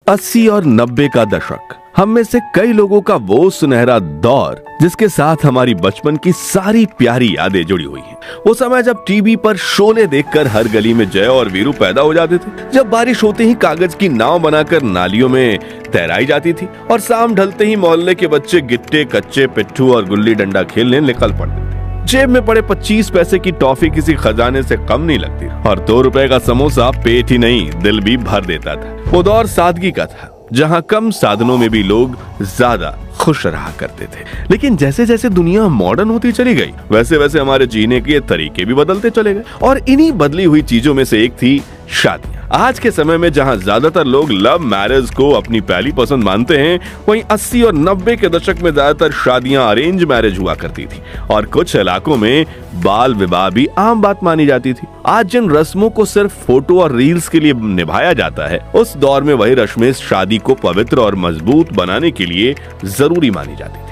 80 और 90 का दशक हम में से कई लोगों का वो सुनहरा दौर जिसके साथ हमारी बचपन की सारी प्यारी यादें जुड़ी हुई हैं। वो समय जब टीवी पर शोले देखकर हर गली में जय और वीरू पैदा हो जाते थे, जब बारिश होते ही कागज की नाव बनाकर नालियों में तैराई जाती थी और शाम ढलते ही मोहल्ले के बच्चे गिट्टे, कच्चे, पिट्ठू और गुल्ली डंडा खेलने निकल पड़ते थे। जेब में पड़े 25 पैसे की टॉफी किसी खजाने से कम नहीं लगती और 2 रुपए का समोसा पेट ही नहीं दिल भी भर देता था। वो दौर सादगी का था जहां कम साधनों में भी लोग ज्यादा खुश रहा करते थे। लेकिन जैसे जैसे दुनिया मॉडर्न होती चली गई वैसे वैसे हमारे जीने के तरीके भी बदलते चले गए और इन्हीं बदली हुई चीजों में से एक थी शादियां। आज के समय में जहां ज्यादातर लोग लव मैरिज को अपनी पहली पसंद मानते हैं, वहीं 80 और 90 के दशक में ज्यादातर शादियां अरेंज मैरिज हुआ करती थी और कुछ इलाकों में बाल विवाह भी आम बात मानी जाती थी। आज जिन रस्मों को सिर्फ फोटो और रील्स के लिए निभाया जाता है, उस दौर में वही रस्में शादी को पवित्र और मजबूत बनाने के लिए जरूरी मानी जाती थी।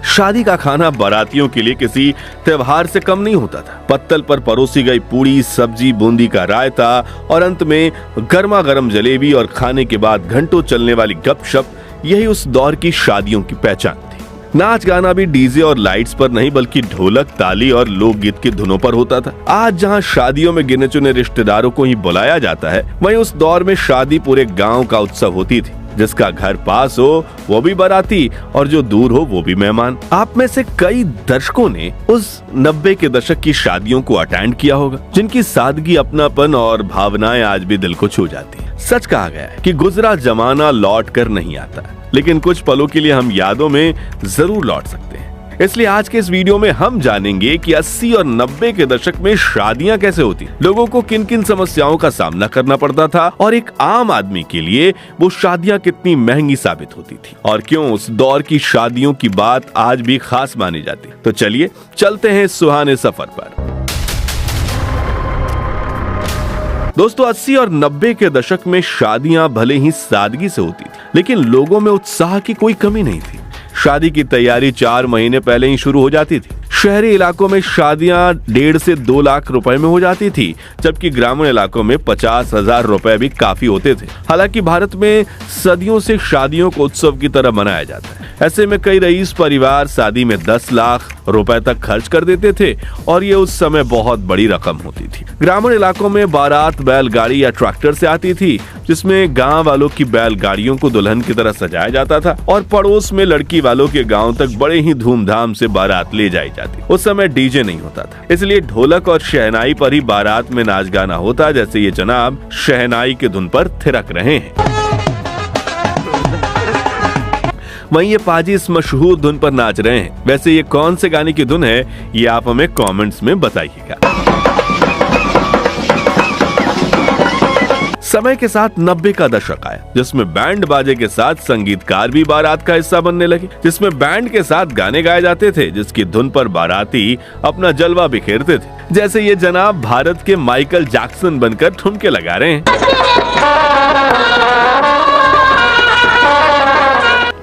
शादी का खाना बारातियों के लिए किसी त्योहार से कम नहीं होता था। पत्तल पर परोसी गई पूड़ी, सब्जी, बूंदी का रायता और अंत में गर्मा गर्म जलेबी और खाने के बाद घंटों चलने वाली गपशप, यही उस दौर की शादियों की पहचान थी। नाच गाना भी डीजे और लाइट्स पर नहीं बल्कि ढोलक, ताली और लोकगीत की धुनों पर होता था। आज जहां शादियों में गिने चुने रिश्तेदारों को ही बुलाया जाता है, वहीं उस दौर में शादी पूरे गांव का उत्सव होती थी। जिसका घर पास हो वो भी बाराती और जो दूर हो वो भी मेहमान। आप में से कई दर्शकों ने उस 90 के दशक की शादियों को अटेंड किया होगा, जिनकी सादगी, अपनापन और भावनाएं आज भी दिल को छू जाती हैं। सच कहा गया है कि गुजरा जमाना लौट कर नहीं आता, लेकिन कुछ पलों के लिए हम यादों में जरूर लौट सकते हैं। इसलिए आज के इस वीडियो में हम जानेंगे कि 80 और 90 के दशक में शादियां कैसे होती, लोगों को किन किन समस्याओं का सामना करना पड़ता था और एक आम आदमी के लिए वो शादियां कितनी महंगी साबित होती थी और क्यों उस दौर की शादियों की बात आज भी खास मानी जाती। तो चलिए चलते हैं इस सुहाने सफर पर। दोस्तों, 80 और 90 के दशक में शादियां भले ही सादगी से होती थी, लेकिन लोगों में उत्साह की कोई कमी नहीं थी। शादी की तैयारी 4 महीने पहले ही शुरू हो जाती थी। शहरी इलाकों में शादियां 1.5 से 2 लाख रुपए में हो जाती थी, जबकि ग्रामीण इलाकों में 50,000 रुपए भी काफी होते थे। हालांकि भारत में सदियों से शादियों को उत्सव की तरह मनाया जाता है। ऐसे में कई रईस परिवार शादी में 10 लाख रुपए तक खर्च कर देते थे और ये उस समय बहुत बड़ी रकम होती थी। ग्रामीण इलाकों में बारात बैलगाड़ी या ट्रैक्टर से आती थी, जिसमें गांव वालों की बैलगाड़ियों को दुल्हन की तरह सजाया जाता था और पड़ोस में लड़की वालों के गांव तक बड़े ही धूमधाम से बारात ले जाई जाती। उस समय डीजे नहीं होता था, इसलिए ढोलक और शहनाई पर ही बारात में नाच गाना होता, जैसे ये जनाब शहनाई के धुन पर थिरक रहे हैं। वहीं ये पाजी इस मशहूर धुन पर नाच रहे हैं। वैसे ये कौन से गाने की धुन है, ये आप हमें कमेंट्स में बताइएगा। समय के साथ 90 का दशक आया, जिसमें बैंड बाजे के साथ संगीतकार भी बारात का हिस्सा बनने लगे, जिसमें बैंड के साथ गाने गाए जाते थे, जिसकी धुन पर बाराती अपना जलवा बिखेरते थे। जैसे ये जनाब भारत के माइकल जैक्सन बनकर ठुमके लगा रहे हैं।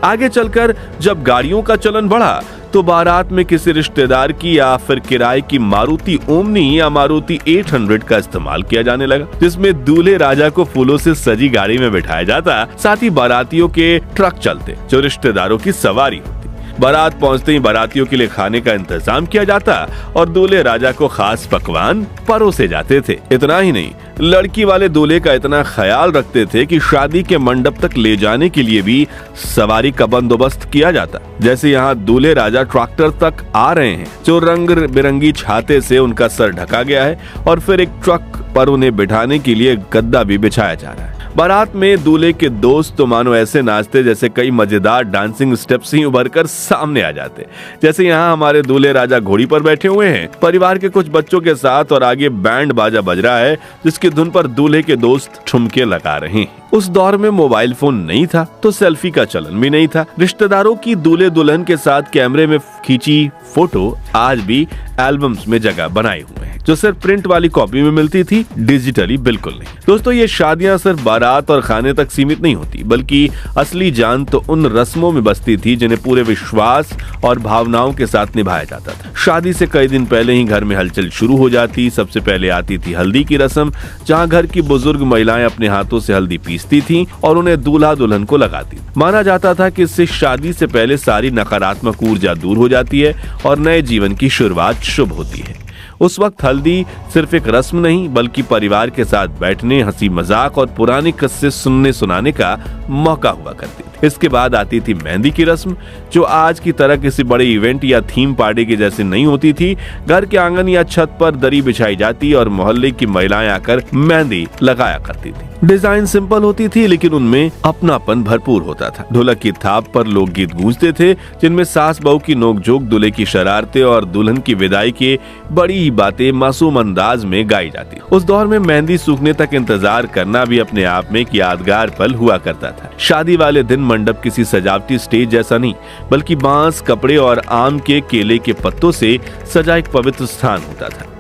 आगे चलकर जब गाड़ियों का चलन बढ़ा तो बारात में किसी रिश्तेदार की या फिर किराए की मारुति ओमनी या मारुति 800 का इस्तेमाल किया जाने लगा, जिसमें दूल्हे राजा को फूलों से सजी गाड़ी में बिठाया जाता, साथ ही बारातियों के ट्रक चलते जो रिश्तेदारों की सवारी होती। बारात पहुंचते ही बारातियों के लिए खाने का इंतजाम किया जाता और दूल्हे राजा को खास पकवान परोसे जाते थे। इतना ही नहीं, लड़की वाले दूल्हे का इतना ख्याल रखते थे कि शादी के मंडप तक ले जाने के लिए भी सवारी का बंदोबस्त किया जाता। जैसे यहाँ दूल्हे राजा ट्रैक्टर तक आ रहे हैं, जो रंग बिरंगी छाते से उनका सर ढका गया है और फिर एक ट्रक पर उन्हें बिठाने के लिए गद्दा भी बिछाया जा रहा है। बारात में दूल्हे के दोस्त तो मानो ऐसे नाचते जैसे कई मजेदार डांसिंग स्टेप्स ही उभर कर सामने आ जाते। जैसे यहाँ हमारे दूल्हे राजा घोड़ी पर बैठे हुए हैं परिवार के कुछ बच्चों के साथ और आगे बैंड बाजा बज रहा है, जिसकी धुन पर दूल्हे के दोस्त ठुमके लगा रहे हैं। उस दौर में मोबाइल फोन नहीं था तो सेल्फी का चलन भी नहीं था। रिश्तेदारों की दूल्हे दुल्हन के साथ कैमरे में खींची फोटो आज भी एल्बम्स में जगह बनाए हुए हैं, जो सिर्फ प्रिंट वाली कॉपी में मिलती थी, डिजिटली बिल्कुल नहीं। दोस्तों, ये शादियां सिर्फ बारात और खाने तक सीमित नहीं होती, बल्कि असली जान तो उन रस्मों में बसती थी जिन्हें पूरे विश्वास और भावनाओं के साथ निभाया जाता था। शादी से कई दिन पहले ही घर में हलचल शुरू हो जाती। सबसे पहले आती थी हल्दी की रस्म, जहाँ घर की बुजुर्ग महिलाएं अपने हाथों से हल्दी पीसती पीसती थीं और उन्हें दूल्हा दुल्हन को लगाती। माना जाता था कि इससे शादी से पहले सारी नकारात्मक ऊर्जा दूर हो जाती है और नए जीवन की शुरुआत शुभ होती है। उस वक्त हल्दी सिर्फ एक रस्म नहीं बल्कि परिवार के साथ बैठने, हंसी मजाक और पुराने किस्से सुनने सुनाने का मौका हुआ करती थी। इसके बाद आती थी मेहंदी की रस्म, जो आज की तरह किसी बड़े इवेंट या थीम पार्टी के जैसे नहीं होती थी। घर के आंगन या छत पर दरी बिछाई जाती और मोहल्ले की महिलाएं आकर मेहंदी लगाया करती थी। डिजाइन सिंपल होती थी लेकिन उनमें अपनापन भरपूर होता था। ढोलक की थाप पर लोकगीत गूंजते थे जिनमें सास बहू की नोकझोंक, दूल्हे की शरारतें और दुल्हन की विदाई के बड़ी बातें मासूम अंदाज में गाई जाती। उस दौर में मेहंदी सूखने तक इंतजार करना भी अपने आप में एक यादगार पल हुआ करता था। शादी वाले दिन मंडप किसी सजावटी स्टेज जैसा नहीं बल्कि बांस, कपड़े और आम के केले के पत्तों से सजा एक पवित्र स्थान होता था।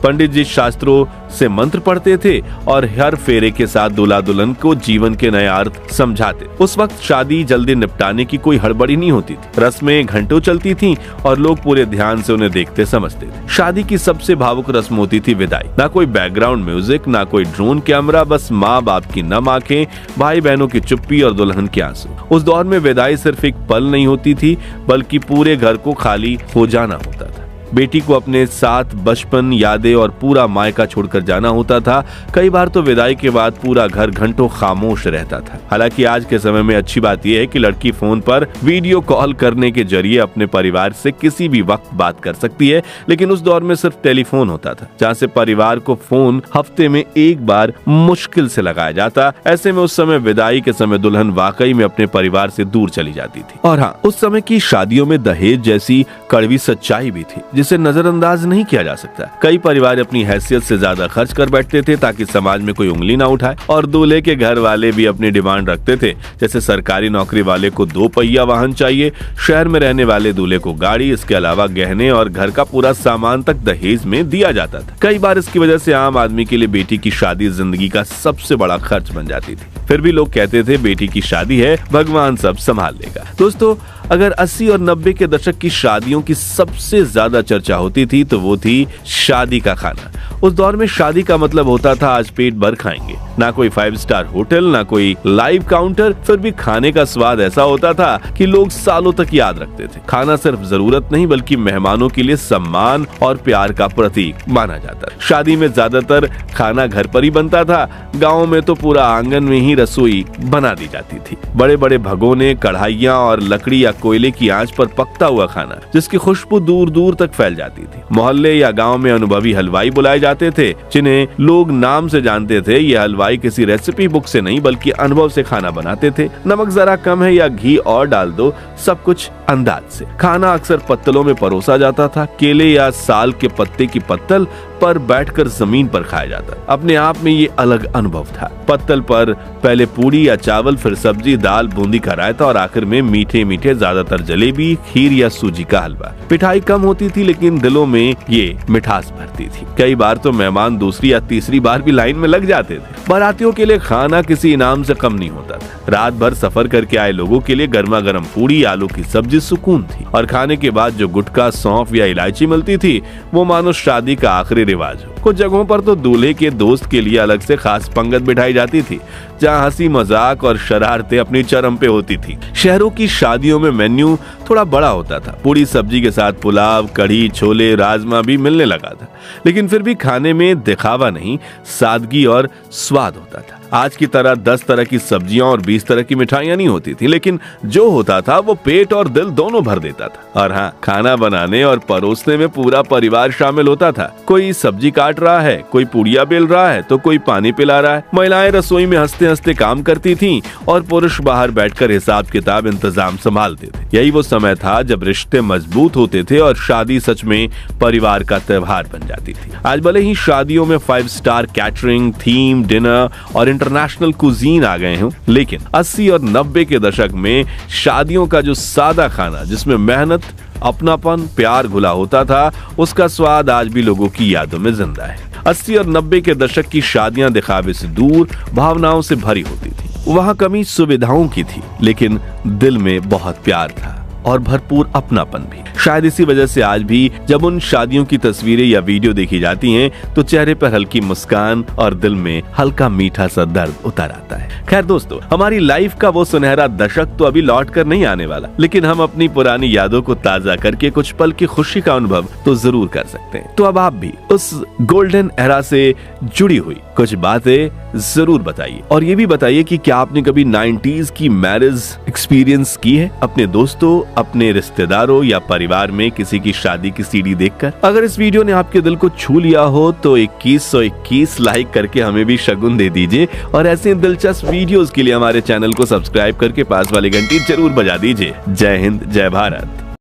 पंडित जी शास्त्रों से मंत्र पढ़ते थे और हर फेरे के साथ दूल्हा दुल्हन को जीवन के नए अर्थ समझाते। उस वक्त शादी जल्दी निपटाने की कोई हड़बड़ी नहीं होती थी। रस्में घंटों चलती थीं और लोग पूरे ध्यान से उन्हें देखते समझते थे। शादी की सबसे भावुक रस्म होती थी विदाई। ना कोई बैकग्राउंड म्यूजिक, ना कोई ड्रोन कैमरा, बस माँ बाप की नम आंखें, भाई बहनों की चुप्पी और दुल्हन के आंसू। उस दौर में विदाई सिर्फ एक पल नहीं होती थी बल्कि पूरे घर को खाली हो जाना होता था। बेटी को अपने साथ बचपन, यादें और पूरा मायका छोड़कर जाना होता था। कई बार तो विदाई के बाद पूरा घर घंटों खामोश रहता था। हालांकि आज के समय में अच्छी बात यह है कि लड़की फोन पर वीडियो कॉल करने के जरिए अपने परिवार से किसी भी वक्त बात कर सकती है, लेकिन उस दौर में सिर्फ टेलीफोन होता था जहाँ से परिवार को फोन हफ्ते में एक बार मुश्किल से लगाया जाता। ऐसे में उस समय विदाई के समय दुल्हन वाकई में अपने परिवार से दूर चली जाती थी। और हाँ, उस समय की शादियों में दहेज जैसी कड़वी सच्चाई भी थी जिसे नजरअंदाज नहीं किया जा सकता। कई परिवार अपनी हैसियत से ज्यादा खर्च कर बैठते थे ताकि समाज में कोई उंगली ना उठाए, और दूल्हे के घर वाले भी अपनी डिमांड रखते थे। जैसे सरकारी नौकरी वाले को 2 पहिया वाहन चाहिए, शहर में रहने वाले दूल्हे को गाड़ी, इसके अलावा गहने और घर का पूरा सामान तक दहेज में दिया जाता था। कई बार इसकी वजह से आम आदमी के लिए बेटी की शादी जिंदगी का सबसे बड़ा खर्च बन जाती थी। फिर भी लोग कहते थे बेटी की शादी है, भगवान सब संभाल लेगा। दोस्तों, अगर 80 और 90 के दशक की शादियों की सबसे ज्यादा चर्चा होती थी तो वो थी शादी का खाना। उस दौर में शादी का मतलब होता था आज पेट भर खाएंगे। ना कोई 5 स्टार होटल, ना कोई लाइव काउंटर, फिर भी खाने का स्वाद ऐसा होता था कि लोग सालों तक याद रखते थे। खाना सिर्फ जरूरत नहीं बल्कि मेहमानों के लिए सम्मान और प्यार का प्रतीक माना जाता है। शादी में ज्यादातर खाना घर पर ही बनता था। गाँव में तो पूरा आंगन में ही रसोई बना दी जाती थी। बड़े बड़े भगोने, कढ़ाइयाँ और लकड़ी या कोयले की आंच पर पकता हुआ खाना जिसकी खुशबू दूर दूर तक फैल जाती थी। मोहल्ले या गांव में अनुभवी हलवाई बुलाए जाते थे जिन्हें लोग नाम से जानते थे। ये हलवाई किसी रेसिपी बुक से नहीं बल्कि अनुभव से खाना बनाते थे। नमक जरा कम है या घी और डाल दो, सब कुछ अंदाज से। खाना अक्सर पत्तलों में परोसा जाता था। केले या साल के पत्ते की पत्तल पर बैठकर जमीन पर खाया जाता। अपने आप में ये अलग अनुभव था। पत्तल पर पहले पूड़ी या चावल, फिर सब्जी, दाल, बूंदी का रायता और आखिर में मीठे मीठे ज्यादातर जलेबी, खीर या सूजी का हलवा। मिठाई कम होती थी लेकिन दिलों में ये मिठास भरती थी। कई बार तो मेहमान दूसरी या तीसरी बार भी लाइन में लग जाते थे। बारातियों के लिए खाना किसी इनाम से कम नहीं होता था। रात भर सफर करके आए लोगों के लिए गर्मा गर्म पूड़ी, आलू की सब्जी सुकून थी। और खाने के बाद जो गुटखा, सौंफ या इलायची मिलती थी वो मानो शादी का आखिरी रिवाज हो। कुछ जगहों पर तो दूल्हे के दोस्त के लिए अलग से खास पंगत बिठाई जाती थी जहां हंसी मजाक और शरारतें अपनी चरम पे होती थी। शहरों की शादियों में मेन्यू थोड़ा बड़ा होता था। पूरी सब्जी के साथ पुलाव, कढ़ी, छोले, राजमा भी मिलने लगा था, लेकिन फिर भी खाने में दिखावा नहीं, सादगी और स्वाद होता था। आज की तरह 10 तरह की सब्जियां और 20 तरह की मिठाइयां नहीं होती थी, लेकिन जो होता था वो पेट और दिल दोनों भर देता था। और हाँ, खाना बनाने और परोसने में पूरा परिवार शामिल होता था। कोई सब्जी काट रहा है, कोई पूड़ियां बेल रहा है, तो कोई पानी पिला रहा है। महिलाएं रसोई में हंसते हंसते काम करती थीं और पुरुष बाहर बैठकर हिसाब किताब इंतजाम संभालते थे। यही वो समय था जब रिश्ते मजबूत होते थे और शादी सच में परिवार का त्योहार बन जाती थी। आज भले ही शादियों में 5 स्टार कैटरिंग, थीम, डिनर और इंटरनेशनल कुजीन आ गए हों, लेकिन 80 और 90 के दशक में शादियों का जो सादा खाना जिसमें मेहनत, अपनापन, प्यार घुला होता था, उसका स्वाद आज भी लोगों की यादों में जिंदा है। 80 और 90 के दशक की शादियां दिखावे से दूर भावनाओं से भरी होती थी। वहां कमी सुविधाओं की थी लेकिन दिल में बहुत प्यार था और भरपूर अपनापन भी। शायद इसी वजह से आज भी जब उन शादियों की तस्वीरें या वीडियो देखी जाती हैं तो चेहरे पर हल्की मुस्कान और दिल में हल्का मीठा सा दर्द उतर आता है। खैर दोस्तों, हमारी लाइफ का वो सुनहरा दशक तो अभी लौट कर नहीं आने वाला, लेकिन हम अपनी पुरानी यादों को ताजा करके कुछ पल की खुशी का अनुभव तो जरूर कर सकते हैं। तो अब आप भी उस गोल्डन एरा से जुड़ी हुई कुछ बातें जरूर बताइए और ये भी बताइए कि क्या आपने कभी 90s की मैरिज एक्सपीरियंस की है अपने दोस्तों, अपने रिश्तेदारों या परिवार में किसी की शादी की सीडी देखकर। अगर इस वीडियो ने आपके दिल को छू लिया हो तो 2121 लाइक करके हमें भी शगुन दे दीजिए और ऐसे दिलचस्प वीडियोस के लिए हमारे चैनल को सब्सक्राइब करके पास वाली घंटी जरूर बजा दीजिए। जय हिंद, जय भारत।